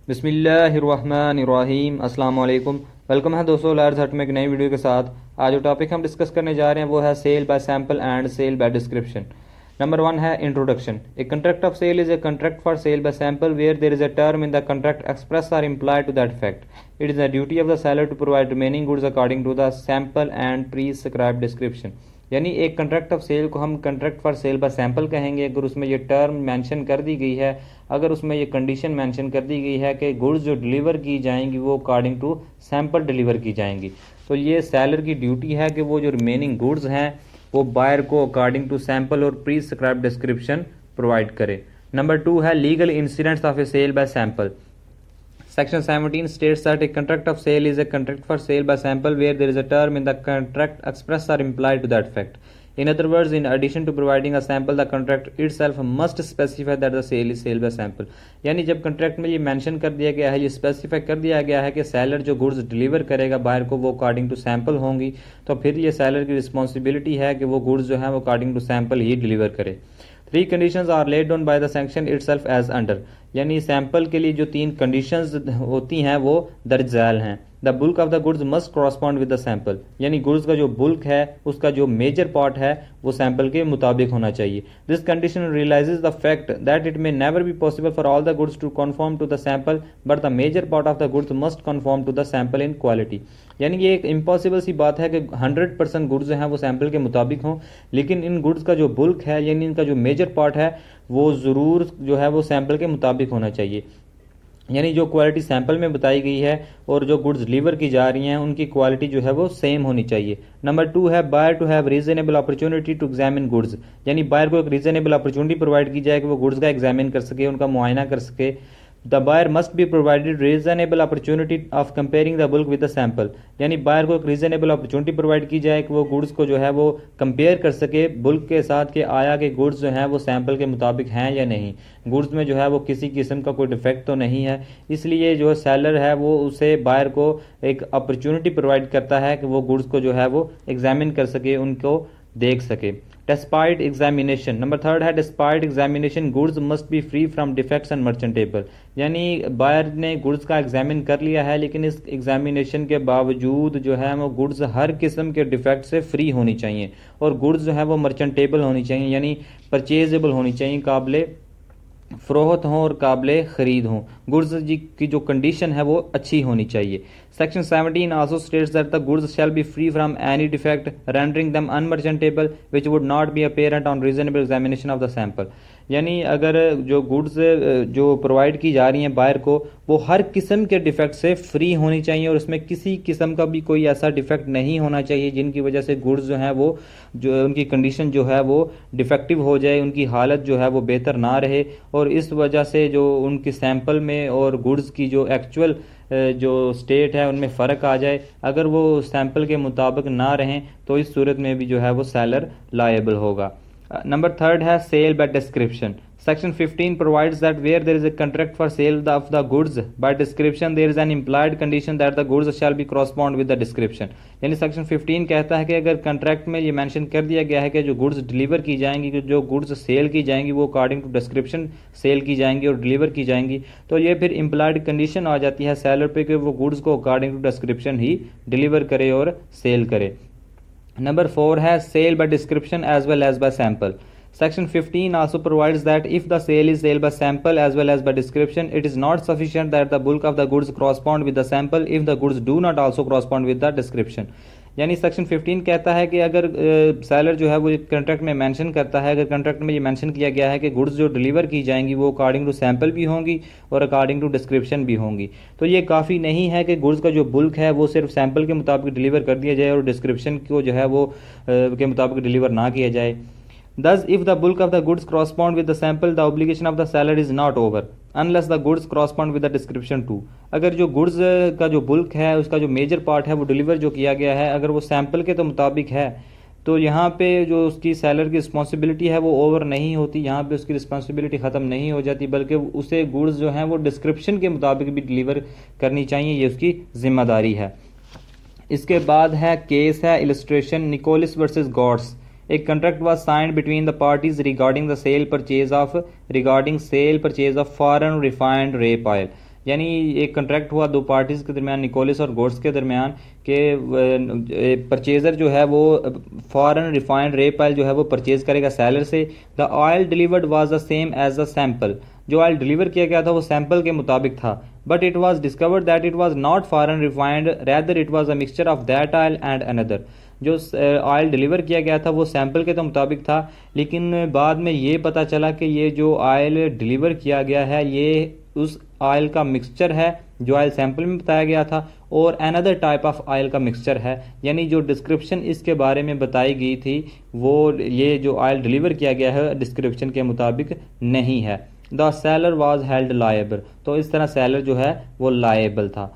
बिस्मिल्लाहिर्रहमानिर्रहीम अस्सलाम वालेकुम। वेलकम है दोस्तों लर्स हट में एक नई वीडियो के साथ। आज जो टॉपिक हम डिस्कस करने जा रहे हैं वो है sale by sample and sale by description. Number 1 है introduction. A contract of sale is a contract for sale by sample where there is a term in the contract express और implied to that effect. It is the duty of the seller to provide remaining goods according to the sample and prescribed description. यानी एक contract of sale को हम contract for sale by sample कहेंगे अगर उसमें ये term mention कर दी गई है, अगर उसमें ये कंडीशन मेंशन कर दी गई है कि गुड्स जो डिलीवर की जाएंगी वो अकॉर्डिंग टू सैम्पल डिलीवर की जाएंगी, तो ये सेलर की ड्यूटी है कि वो जो रिमेनिंग गुड्स हैं वो बायर को अकॉर्डिंग टू सैम्पल और प्रीस्क्राइब्ड डिस्क्रिप्शन प्रोवाइड करे। नंबर 2 है legal incidents of a sale by sample. Section 17 states that a contract of sale is a contract for sale by sample where there is a term in the contract express or implied to that effect. In other words, in addition to providing a sample, the contract itself must specify that the sale is sale by sample. यानी जब contract में ये mention कर दिया गया है, ये specify कर दिया गया है कि सेलर जो गुड्स डिलीवर करेगा बायर को वो अकॉर्डिंग टू सैम्पल होंगी, तो फिर ये सेलर की रिस्पॉन्सिबिलिटी है कि वो गुड्स जो है वो अकॉर्डिंग टू सैम्पल ही डिलीवर करे। 3 conditions are laid down by the sanction itself as under. यानी सैंपल के लिए जो 3 कंडीशंस होती हैं वो दर्ज झैल हैं। The bulk of the goods must correspond with the sample. यानी गुड्स का जो बुल्क है उसका जो मेजर पार्ट है वो सैंपल के मुताबिक होना चाहिए। This condition realises the fact that it may never be possible for all the goods to conform to the sample but the major part of the goods must conform to the sample in quality. यानी ये एक impossible सी बात है कि 100% goods जो हैं वो sample के मुताबिक हों, लेकिन इन गुड्स का जो बुल्क है यानी इनका जो मेजर पार्ट है वो ज़रूर जो है वो सैंपल के मुताबिक होना चाहिए। यानी जो क्वालिटी सैंपल में बताई गई है और जो गुड्स डिलीवर की जा रही हैं उनकी क्वालिटी जो है वो सेम होनी चाहिए। नंबर 2 है buyer to have reasonable opportunity to examine goods. यानी बायर को एक रीजनेबल अपॉर्चुनिटी प्रोवाइड की जाए कि वो गुड्स का एग्जामिन कर सके, उनका मुआयना कर सके। The buyer must be provided reasonable opportunity of comparing the bulk with the sample. यानी बायर को एक रीजनेबल अपॉर्चुनिटी प्रोवाइड की जाए कि वो गुड्स को जो है वो कंपेयर कर सके बुल्क के साथ कि आया कि गुड्स जो हैं वो सैंपल के मुताबिक हैं या नहीं, गुड्स में जो है वो किसी किस्म का कोई डिफेक्ट तो नहीं है। इसलिए जो सेलर है वो उसे बायर को एक अपॉर्चुनिटी प्रोवाइड करता है कि वो गुड्स को जो है वो एग्जामिन कर सके, उनको देख सके। Despite examination, नंबर 3 है despite examination goods must be free from defects and merchantable। यानी बायर ने गुड्स का एग्जामिन कर लिया है लेकिन इस एग्जामिनेशन के बावजूद जो है वो गुड्स हर किस्म के डिफेक्ट से फ्री होनी चाहिए और गुड्स जो है वो मर्चेंटेबल होनी चाहिए यानी परचेजेबल होनी चाहिए, काबिले फरोख्त हों और काबिले ख़रीद हों। गुड्स की जो कंडीशन है वो अच्छी होनी चाहिए। Section 17 also states that the goods shall be free from any defect rendering them unmerchantable which would not be apparent on reasonable examination of the sample। यानी अगर जो गुड्स जो प्रोवाइड की जा रही हैं बायर को वो हर किस्म के डिफेक्ट से फ्री होनी चाहिए और उसमें किसी किस्म का भी कोई ऐसा डिफेक्ट नहीं होना चाहिए जिनकी वजह से गुड्स जो हैं वो जो उनकी कंडीशन जो है वो डिफेक्टिव हो जाए, उनकी हालत जो है वो बेहतर ना रहे और इस वजह से जो उनकी सैंपल में और गुड्स की जो एक्चुअल जो स्टेट है उनमें फ़र्क आ जाए। अगर वो सैंपल के मुताबिक ना रहें तो इस सूरत में भी जो है वो सेलर लायबल होगा। नंबर 3 है sale by description. Section 15 provides that where there is a contract for sale of the goods by description there is an implied condition that the goods shall be correspond with the description। यानी section 15 कहता है कि अगर contract में ये mention कर दिया गया है कि जो गुड्स डिलीवर की जाएंगी, जो गुड्स सेल की जाएंगी वो अकॉर्डिंग टू डिस्क्रिप्शन सेल की जाएंगी और डिलीवर की जाएंगी, तो ये फिर इम्प्लाइड कंडीशन आ जाती है सेलर पे कि वो गुड्स को अकॉर्डिंग टू डिस्क्रिप्शन ही डिलीवर करे और सेल करे। नंबर 4 है sale by description as well as by sample. Section 15 also provides that if the sale is sale by sample as well as by description, it is not sufficient that the bulk of the goods correspond with the sample if the goods do not also correspond with the description। यानी section 15 कहता है कि अगर seller जो है वो contract में mention करता है, अगर कॉन्ट्रैक्ट में ये मेंशन किया गया है कि गुड्स जो डिलीवर की जाएंगी वो अकॉर्डिंग टू सैंपल भी होंगी और अकॉर्डिंग टू डिस्क्रिप्शन भी होंगी, तो ये काफ़ी नहीं है कि गुड्स का जो बुल्क है वो सिर्फ सैंपल के मुताबिक डिलीवर कर दिया जाए और डिस्क्रिप्शन को जो है वो के मुताबिक डिलीवर ना किया जाए। Thus, if the bulk of the goods correspond with the sample, the obligation of the seller is not over unless the goods correspond with the description too। अगर जो गुड्स का जो बुल्क है उसका जो मेजर पार्ट है वो deliver जो किया गया है अगर वो सैंपल के तो मुताबिक है तो यहाँ पे जो उसकी सेलर की रिस्पॉन्सिबिलिटी है वो ओवर नहीं होती, यहाँ पे उसकी रिस्पॉन्सिबिलिटी ख़त्म नहीं हो जाती बल्कि उसे गुड्स जो हैं वो डिस्क्रिप्शन के मुताबिक भी डिलीवर करनी चाहिए, ये उसकी जिम्मेदारी है। इसके बाद है केस है illustration Nicholls versus Godts. A contract was signed between the parties regarding sale purchase of foreign refined rape oil। यानी एक कॉन्ट्रैक्ट हुआ दो पार्टीज़ के दरमियान, निकोलस और गोट्स के दरमियान, कि परचेज़र जो है वो फॉरेन रिफाइंड रेप ऑयल जो है वो परचेज़ करेगा सेलर से। The oil delivered was the same as the sample, जो ऑयल डिलीवर किया गया था वो सैंपल के मुताबिक था। But it was discovered that it was not foreign refined, rather it was a mixture of that oil and another. जो oil deliver किया गया था वो सैंपल के तो मुताबिक था, लेकिन बाद में ये पता चला कि ये जो ऑयल डिलीवर किया गया है ये उस ऑयल का मिक्सचर है जो ऑयल सैंपल में बताया गया था, और अनदर टाइप ऑफ ऑयल का मिक्सचर है। यानी जो डिस्क्रिप्शन इसके बारे में बताई गई थी वो ये जो ऑयल डिलीवर किया गया है डिस्क्रिप्शन के मुताबिक नहीं है। The seller was held liable, तो इस तरह सेलर जो है वो लायबल था।